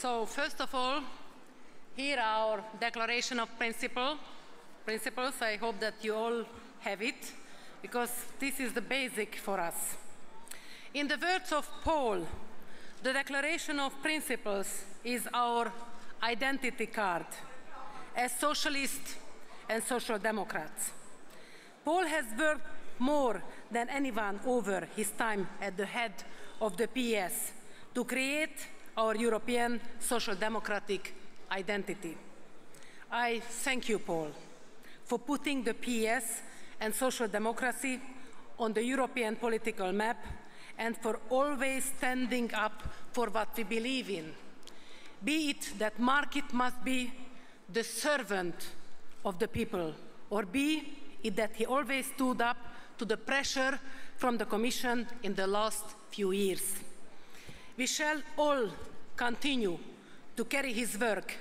So first of all, here our Declaration of Principles. I hope that you all have it, because this is the basic for us. In the words of Paul, the Declaration of Principles is our identity card as socialists and social democrats. Paul has worked more than anyone over his time at the head of the PS to create our European social democratic identity. I thank you, Paul, for putting the PS and social democracy on the European political map and for always standing up for what we believe in. Be it that market must be the servant of the people, or be it that he always stood up to the pressure from the Commission in the last few years. We shall all continue to carry his work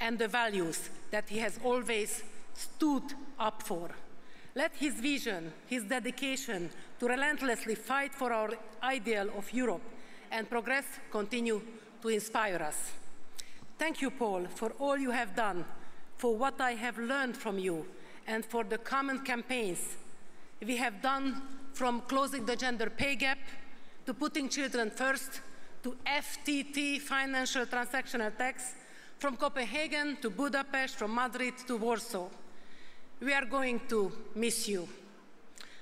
and the values that he has always stood up for. Let his vision, his dedication to relentlessly fight for our ideal of Europe and progress continue to inspire us. Thank you, Paul, for all you have done, for what I have learned from you, and for the common campaigns we have done, from closing the gender pay gap, to putting children first, to FTT, financial transactional tax, from Copenhagen to Budapest, from Madrid to Warsaw. We are going to miss you.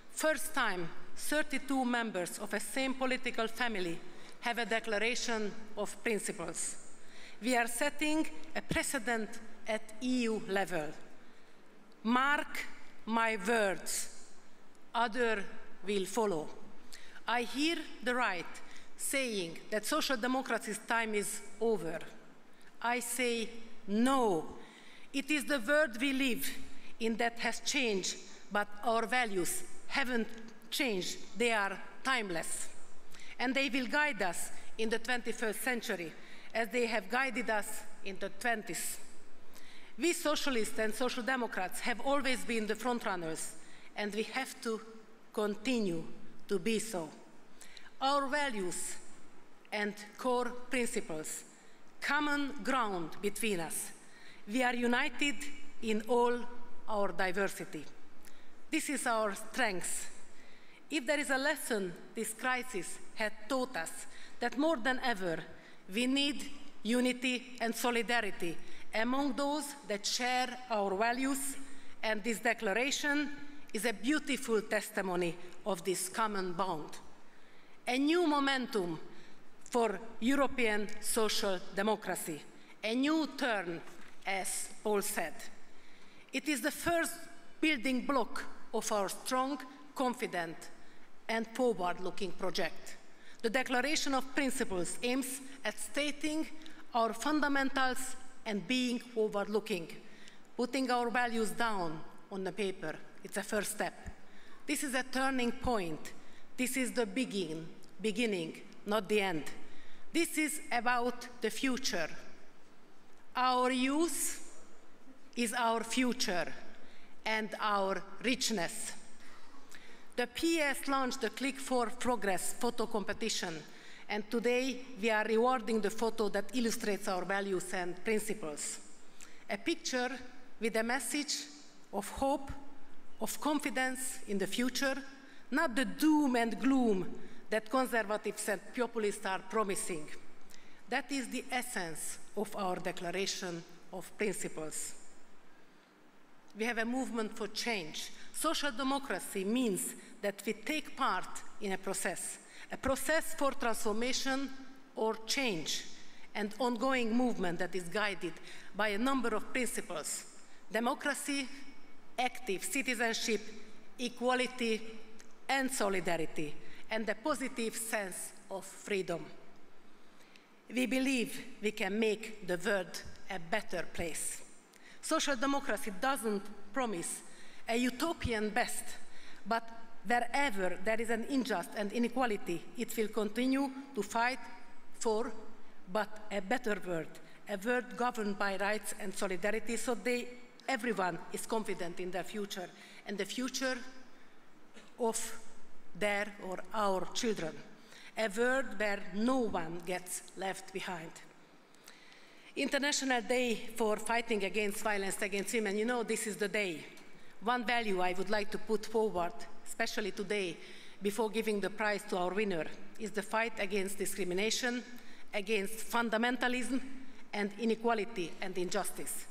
First time, 32 members of a same political family have a declaration of principles. We are setting a precedent at EU level. Mark my words, others will follow. I hear the right saying that social democracy's time is over. I say no. It is the world we live in that has changed, but our values haven't changed. They are timeless. And they will guide us in the 21st century, as they have guided us in the 20th. We socialists and social democrats have always been the frontrunners, and we have to continue to be so. Our values and core principles, common ground between us. We are united in all our diversity. This is our strength. If there is a lesson this crisis has taught us, that more than ever we need unity and solidarity among those that share our values, and this declaration is a beautiful testimony of this common bond. A new momentum for European social democracy, a new turn, as Paul said. It is the first building block of our strong, confident, and forward-looking project. The Declaration of Principles aims at stating our fundamentals and being forward-looking, putting our values down on the paper. It's a first step. This is a turning point. This is the beginning, not the end. This is about the future. Our youth is our future and our richness. The PS launched the Click for Progress photo competition, and today we are rewarding the photo that illustrates our values and principles. A picture with a message of hope, of confidence in the future, not the doom and gloom that conservatives and populists are promising. That is the essence of our Declaration of Principles. We have a movement for change. Social democracy means that we take part in a process for transformation or change, an ongoing movement that is guided by a number of principles: democracy, active citizenship, equality, and solidarity, and a positive sense of freedom. We believe we can make the world a better place. Social democracy doesn't promise a utopian best, but wherever there is an injustice and inequality, it will continue to fight for but a better world, a world governed by rights and solidarity, so everyone is confident in their future and the future of their or our children, a world where no one gets left behind. International Day for Fighting Against Violence Against Women. You know, this is the day. One value I would like to put forward, especially today, before giving the prize to our winner, is the fight against discrimination, against fundamentalism, and inequality and injustice.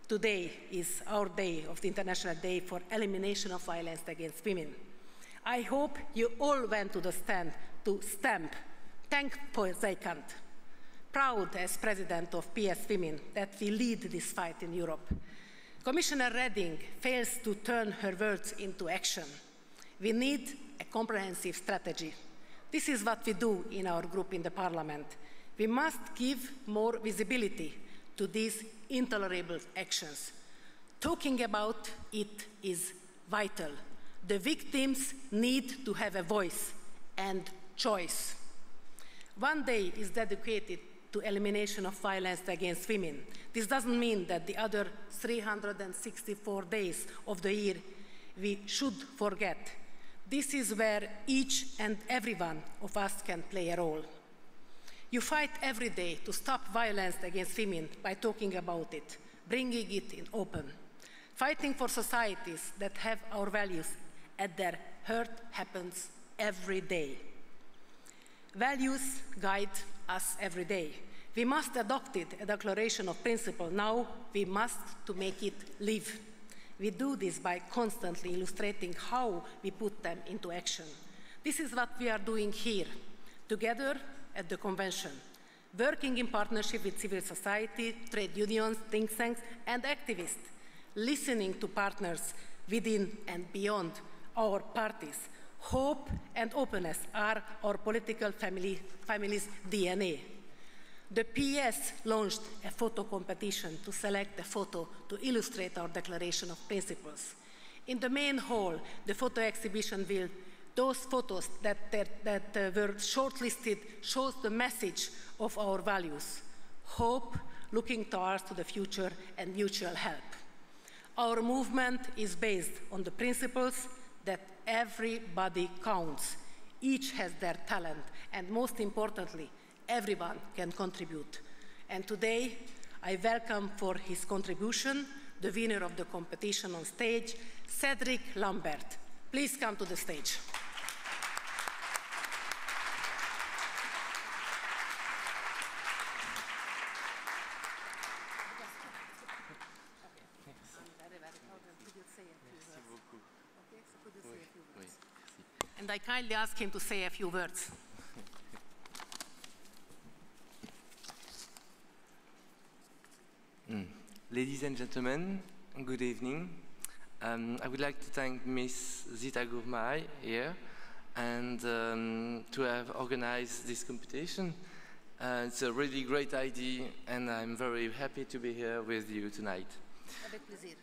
Today is our day of the International Day for Elimination of Violence Against Women. I hope you all went to the stand to stamp Thank Paul Zeikant. Proud as president of PS Women that we lead this fight in Europe. Commissioner Reding fails to turn her words into action. We need a comprehensive strategy. This is what we do in our group in the Parliament. We must give more visibility to these intolerable actions. Talking about it is vital. The victims need to have a voice and choice. One day is dedicated to elimination of violence against women. This doesn't mean that the other 364 days of the year we should forget. This is where each and every one of us can play a role. You fight every day to stop violence against women by talking about it, bringing it in open. Fighting for societies that have our values at their heart happens every day. Values guide us every day. We must adopt it, a declaration of principle. Now we must to make it live. We do this by constantly illustrating how we put them into action. This is what we are doing here, together at the Convention, working in partnership with civil society, trade unions, think tanks, and activists, listening to partners within and beyond our parties. Hope and openness are our political family's DNA. The PS launched a photo competition to select a photo to illustrate our Declaration of Principles. In the main hall, the photo exhibition will those photos that were shortlisted shows the message of our values: hope, looking towards to the future, and mutual help. Our movement is based on the principles that everybody counts. Each has their talent, and most importantly, everyone can contribute. And today, I welcome for his contribution the winner of the competition on stage, Cedric Lambert. Please come to the stage. And I kindly ask him to say a few words. Ladies and gentlemen, good evening. I would like to thank Ms. Zita Gurmai here and to have organized this competition. It's a really great idea, and I'm very happy to be here with you tonight. Avec plaisir.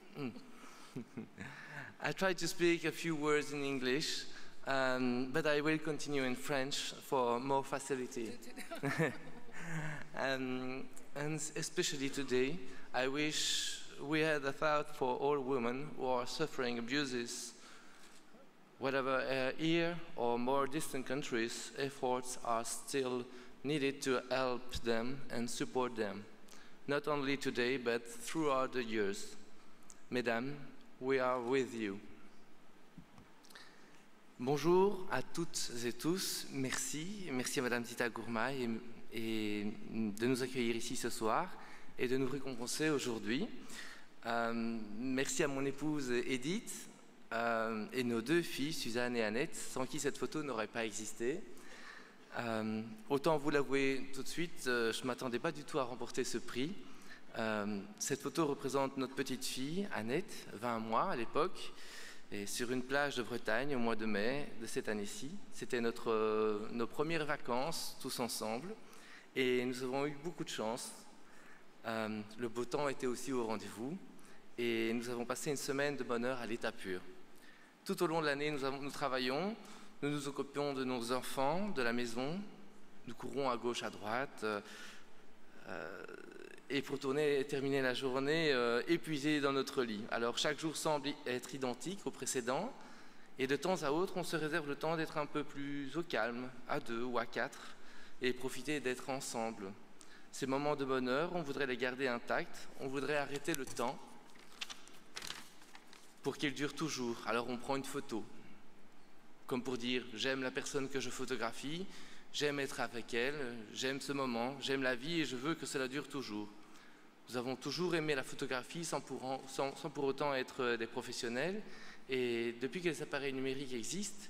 I tried to speak a few words in English, but I will continue in French for more facility. And especially today, I wish we had a thought for all women who are suffering abuses. Whatever here or more distant countries, efforts are still needed to help them and support them, not only today, but throughout the years. Mesdames, we are with you. Bonjour à toutes et tous, merci à Madame Zita Gurmai et de nous accueillir ici ce soir et de nous récompenser aujourd'hui. Merci à mon épouse Edith et nos deux filles, Suzanne et Annette, sans qui cette photo n'aurait pas existé. Autant vous l'avouer tout de suite, je ne m'attendais pas du tout à remporter ce prix. Cette photo représente notre petite fille, Annette, 20 mois à l'époque, et sur une plage de Bretagne au mois de mai de cette année-ci. C'était nos premières vacances tous ensemble et nous avons eu beaucoup de chance. Le beau temps était aussi au rendez-vous et nous avons passé une semaine de bonheur à l'état pur. Tout au long de l'année, nous travaillons, nous nous occupions de nos enfants, de la maison, nous courons à gauche, à droite, et pour terminer la journée épuisés dans notre lit. Alors chaque jour semble être identique au précédent, et de temps à autre, on se réserve le temps d'être un peu plus au calme, à 2 ou à 4, et profiter d'être ensemble. Ces moments de bonheur, on voudrait les garder intacts, on voudrait arrêter le temps pour qu'ils durent toujours. Alors on prend une photo, comme pour dire « j'aime la personne que je photographie, j'aime être avec elle, j'aime ce moment, j'aime la vie et je veux que cela dure toujours ». Nous avons toujours aimé la photographie sans pour autant être des professionnels. Et depuis que les appareils numériques existent,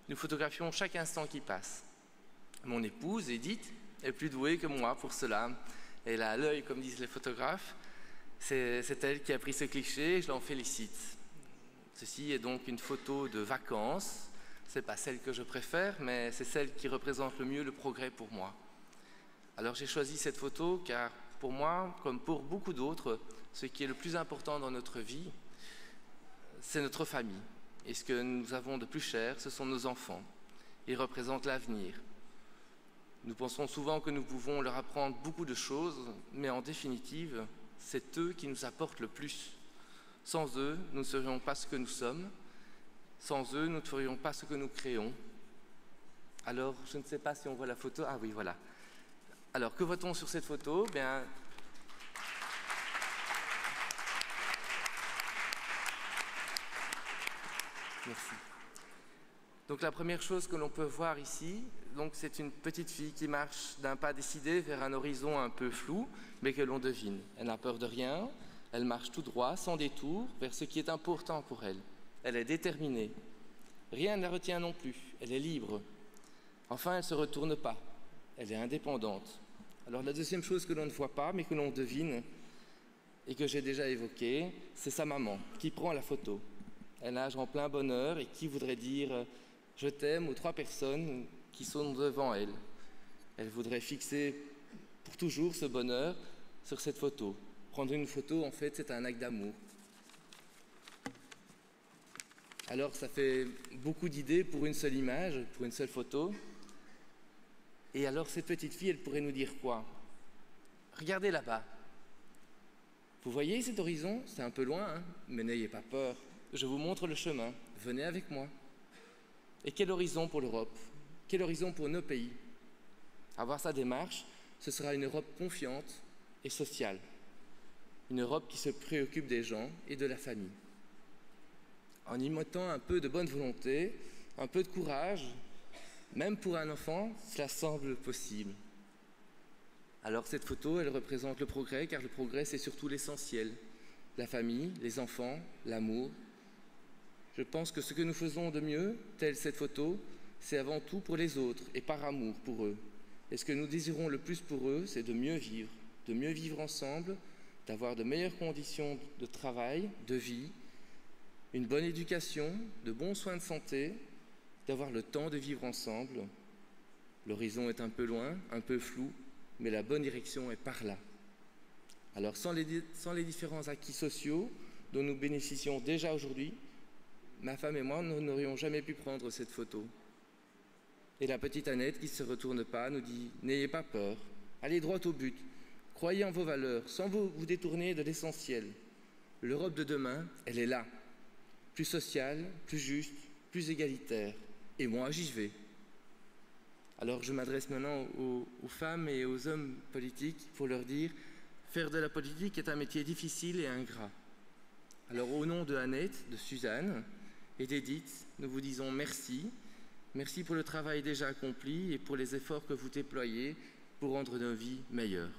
nous photographions chaque instant qui passe. Mon épouse, Edith, est plus douée que moi pour cela. Elle a l'œil, comme disent les photographes. C'est elle qui a pris ce cliché et je l'en félicite. Ceci est donc une photo de vacances. Ce n'est pas celle que je préfère, mais c'est celle qui représente le mieux le progrès pour moi. Alors j'ai choisi cette photo car pour moi, comme pour beaucoup d'autres, ce qui est le plus important dans notre vie, c'est notre famille. Et ce que nous avons de plus cher, ce sont nos enfants. Ils représentent l'avenir. Nous pensons souvent que nous pouvons leur apprendre beaucoup de choses, mais en définitive, c'est eux qui nous apportent le plus. Sans eux, nous ne serions pas ce que nous sommes. Sans eux, nous ne ferions pas ce que nous créons. Alors, je ne sais pas si on voit la photo. Ah oui, voilà. Alors, que voit-on sur cette photo? Bien, merci. Donc la première chose que l'on peut voir ici, c'est une petite fille qui marche d'un pas décidé vers un horizon un peu flou, mais que l'on devine. Elle n'a peur de rien, elle marche tout droit, sans détour, vers ce qui est important pour elle. Elle est déterminée. Rien ne la retient non plus, elle est libre. Enfin, elle ne se retourne pas, elle est indépendante. Alors la deuxième chose que l'on ne voit pas, mais que l'on devine, et que j'ai déjà évoquée, c'est sa maman, qui prend la photo. Elle nage en plein bonheur et qui voudrait dire « je t'aime » aux 3 personnes qui sont devant elle. Elle voudrait fixer pour toujours ce bonheur sur cette photo. Prendre une photo, en fait, c'est un acte d'amour. Alors, ça fait beaucoup d'idées pour une seule image, pour une seule photo. Et alors, cette petite fille, elle pourrait nous dire quoi? Regardez là-bas. Vous voyez cet horizon? C'est un peu loin, hein, mais n'ayez pas peur. Je vous montre le chemin, venez avec moi. Et quel horizon pour l'Europe? Quel horizon pour nos pays? Avoir sa démarche, ce sera une Europe confiante et sociale. Une Europe qui se préoccupe des gens et de la famille. En y mettant un peu de bonne volonté, un peu de courage, même pour un enfant, cela semble possible. Alors cette photo, elle représente le progrès, car le progrès, c'est surtout l'essentiel. La famille, les enfants, l'amour. Je pense que ce que nous faisons de mieux, telle cette photo, c'est avant tout pour les autres et par amour pour eux. Et ce que nous désirons le plus pour eux, c'est de mieux vivre ensemble, d'avoir de meilleures conditions de travail, de vie, une bonne éducation, de bons soins de santé, d'avoir le temps de vivre ensemble. L'horizon est un peu loin, un peu flou, mais la bonne direction est par là. Alors sans les différents acquis sociaux dont nous bénéficions déjà aujourd'hui, ma femme et moi, nous n'aurions jamais pu prendre cette photo. Et la petite Annette, qui ne se retourne pas, nous dit « N'ayez pas peur, allez droit au but, croyez en vos valeurs, sans vous détourner de l'essentiel. L'Europe de demain, elle est là, plus sociale, plus juste, plus égalitaire. Et moi, j'y vais. » Alors je m'adresse maintenant aux femmes et aux hommes politiques pour leur dire « Faire de la politique est un métier difficile et ingrat. » Alors au nom de Annette, de Suzanne et d'Edith, nous vous disons merci. Merci pour le travail déjà accompli et pour les efforts que vous déployez pour rendre nos vies meilleures.